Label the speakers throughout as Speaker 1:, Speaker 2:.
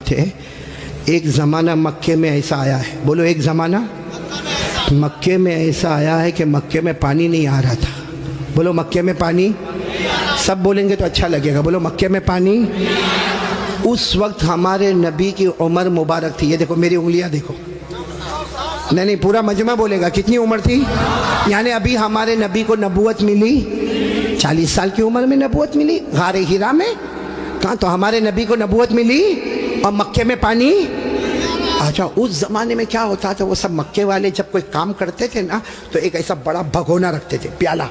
Speaker 1: تھے. ایک زمانہ مکے میں ایسا آیا ہے، بولو ایک زمانہ مکے میں ایسا آیا ہے کہ مکے میں پانی نہیں آ رہا تھا. بولو مکے میں پانی، سب بولیں گے تو اچھا لگے گا. بولو مکے میں پانی. اس وقت ہمارے نبی کی عمر مبارک تھی. یہ دیکھو میری انگلیاں دیکھو. نہیں پورا مجمع بولے گا. کتنی عمر تھی؟ یعنی ابھی ہمارے نبی کو نبوت ملی 40 سال کی عمر میں نبوت ملی غار ہیرا میں. کہاں تو ہمارے نبی کو نبوت ملی اور مکے میں پانی. اچھا اس زمانے میں کیا ہوتا تھا، وہ سب مکے والے جب کوئی کام کرتے تھے نا تو ایک ایسا بڑا بھگونا رکھتے تھے، پیالہ،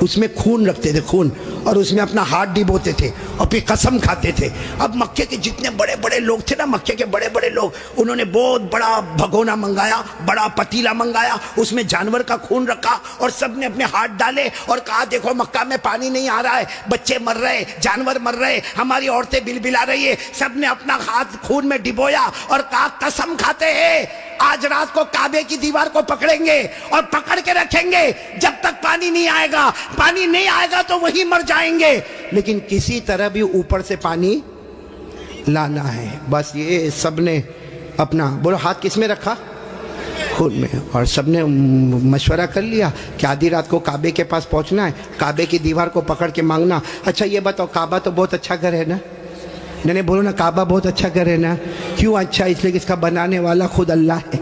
Speaker 1: اس میں خون رکھتے تھے، خون، اور اس میں اپنا ہاتھ ڈبوتے تھے اور پھر قسم کھاتے تھے. اب مکے کے جتنے بڑے بڑے لوگ تھے نا، مکے کے بڑے بڑے لوگ، انہوں نے بہت بڑا بھگونا منگایا، بڑا پتیلا منگایا، اس میں جانور کا خون رکھا اور سب نے اپنے ہاتھ ڈالے اور کہا دیکھو مکہ میں پانی نہیں آ رہا ہے، بچے مر رہے، جانور مر رہے، ہماری عورتیں بلبلا رہی ہے. سب نے اپنا ہاتھ خون میں ڈبویا اور کہا قسم کھاتے ہیں آج رات کو کعبے کی دیوار کو پکڑیں گے اور پکڑ کے رکھیں گے جب تک پانی نہیں آئے گا. پانی نہیں آئے گا تو وہی مر جائیں گے، لیکن کسی طرح بھی اوپر سے پانی لانا ہے. بس یہ سب نے اپنا، بولو ہاتھ کس میں رکھا؟ خود میں. اور سب نے مشورہ کر لیا کہ آدھی رات کو کعبے کے پاس پہنچنا ہے، کعبے کی دیوار کو پکڑ کے مانگنا. اچھا یہ بتاؤ، کعبہ تو بہت اچھا گھر ہے نا؟ نہیں بولو نا، کعبہ بہت اچھا گھر ہے نا؟ کیوں اچھا؟ اس لیے کہ اس کا بنانے والا خود اللہ ہے.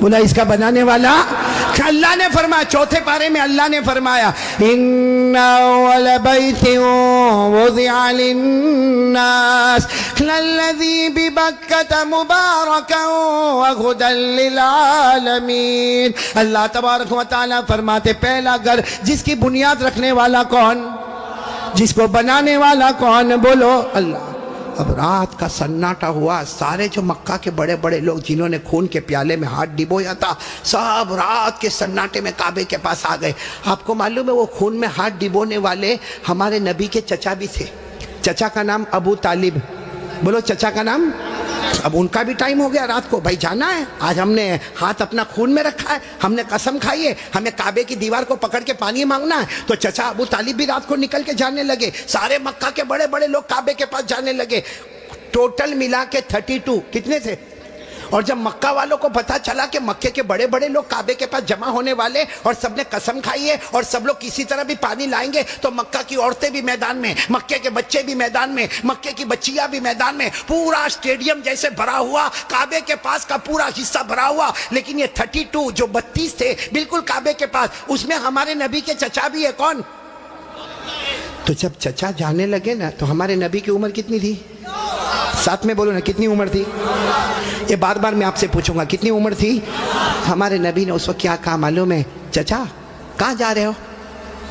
Speaker 1: بولا اس کا بنانے والا اللہ نے فرمایا، چوتھے پارے میں اللہ نے فرمایا ان اول بیت وضع للناس للذی ببکۃ مبارکا وہدی للعالمین. اللہ تبارک و تعالی فرماتے پہلا گھر جس کی بنیاد رکھنے والا کون، جس کو بنانے والا کون؟ بولو اللہ. اب رات کا سناٹا ہوا، سارے جو مکہ کے بڑے بڑے لوگ جنہوں نے خون کے پیالے میں ہاتھ ڈبویا تھا، سب رات کے سناٹے میں کعبے کے پاس آ گئے. آپ کو معلوم ہے وہ خون میں ہاتھ ڈبونے والے ہمارے نبی کے چچا بھی تھے. چچا کا نام ابو طالب. بولو چچا کا نام. اب ان کا بھی ٹائم ہو گیا، رات کو بھائی جانا ہے، آج ہم نے ہاتھ اپنا خون میں رکھا ہے، ہم نے قسم کھائی ہے، ہمیں کعبے کی دیوار کو پکڑ کے پانی مانگنا ہے. تو چچا ابو طالب بھی رات کو نکل کے جانے لگے، سارے مکہ کے بڑے بڑے لوگ کعبے کے پاس جانے لگے. ٹوٹل ملا کے 32 کتنے تھے؟ اور جب مکہ والوں کو پتا چلا کہ مکے کے بڑے بڑے لوگ کعبے کے پاس جمع ہونے والے اور سب نے قسم کھائی ہے اور سب لوگ کسی طرح بھی پانی لائیں گے، تو مکہ کی عورتیں بھی میدان میں، مکے کے بچے بھی میدان میں، مکے کی بچیاں بھی میدان میں، پورا اسٹیڈیم جیسے بھرا ہوا، کعبے کے پاس کا پورا حصہ بھرا ہوا. لیکن یہ 32 جو 32 تھے بالکل کعبے کے پاس، اس میں ہمارے نبی کے چچا بھی ہے. کون؟ تو جب چچا جانے لگے نا تو ہمارے نبی کی عمر کتنی تھی؟ ساتھ میں بولو نا، کتنی عمر تھی؟ یہ بار بار میں آپ سے پوچھوں گا کتنی عمر تھی؟ ہمارے نبی نے اس وقت کیا کہا معلوم ہے؟ چچا کہاں جا رہے ہو؟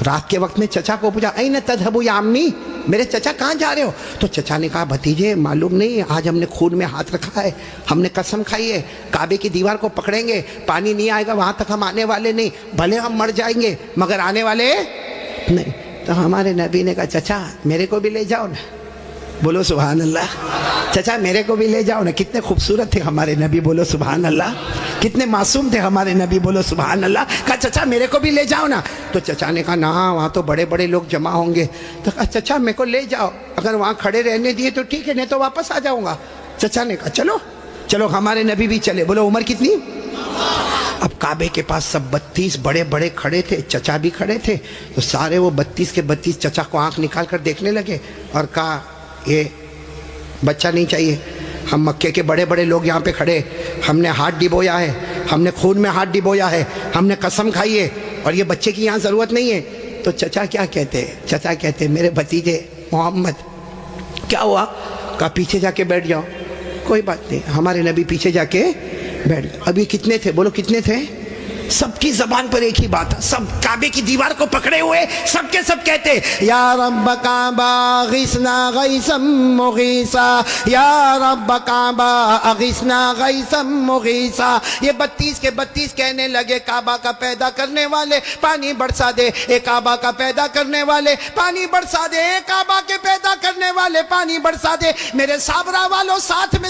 Speaker 1: رات کے وقت میں چچا کو پوچھا این تذهبوا یا امی، میرے چچا کہاں جا رہے ہو؟ تو چچا نے کہا بھتیجے معلوم نہیں، آج ہم نے خون میں ہاتھ رکھا ہے، ہم نے قسم کھائی ہے کعبے کی دیوار کو پکڑیں گے، پانی نہیں آئے گا وہاں تک ہم آنے والے نہیں، بھلے ہم مر جائیں گے مگر آنے والے نہیں. تو ہمارے نبی نے کہا چچا میرے کو بھی لے جاؤ نا. بولو سبحان اللہ. چچا میرے کو بھی لے جاؤ نا. کتنے خوبصورت تھے ہمارے نبی، بولو سبحان اللہ. کتنے معصوم تھے ہمارے نبی، بولو سبحان اللہ. کہا چچا میرے کو بھی لے جاؤ نا. تو چچا نے کہا نہ وہاں تو بڑے بڑے لوگ جمع ہوں گے. تو کہا چچا میرے کو لے جاؤ، اگر وہاں کھڑے رہنے دیے تو ٹھیک ہے، نہیں تو واپس آ جاؤں گا. چچا نے کہا چلو چلو. ہمارے نبی بھی چلے. بولو عمر کتنی؟ اب کعبے کے پاس سب 32 بڑے بڑے کھڑے تھے، چچا بھی کھڑے تھے. تو سارے وہ 32 کے 32 چچا کو آنکھ نکال کر دیکھنے لگے اور کہا یہ بچہ نہیں چاہیے، ہم مکے کے بڑے بڑے لوگ یہاں پہ کھڑے، ہم نے ہاتھ ڈبویا ہے، ہم نے خون میں ہاتھ ڈبویا ہے، ہم نے قسم کھائی ہے، اور یہ بچے کی یہاں ضرورت نہیں ہے. تو چچا کیا کہتے؟ چچا کہتے میرے بھتیجے محمد کیا ہوا؟ کہا پیچھے جا کے بیٹھ جاؤ. کوئی بات نہیں. ہمارے نبی پیچھے جا کے بیٹھ گئے. اب یہ کتنے تھے؟ بولو کتنے تھے؟ سب کی زبان پر ایک ہی بات ہے، سب کعبے کی دیوار کو پکڑے ہوئے سب کے سب کہتے یا رب کعبہ اغثنا غیثا مغیثا، یا رب کعبہ اغثنا غیثا مغیثا. یہ 32 کے 32 کہنے لگے کعبہ کا پیدا کرنے والے پانی برسا دے، اے کعبہ کا پیدا کرنے والے پانی برسا دے، اے کعبہ کے پیدا کرنے والے پانی برسا دے. میرے صابرہ والوں ساتھ میں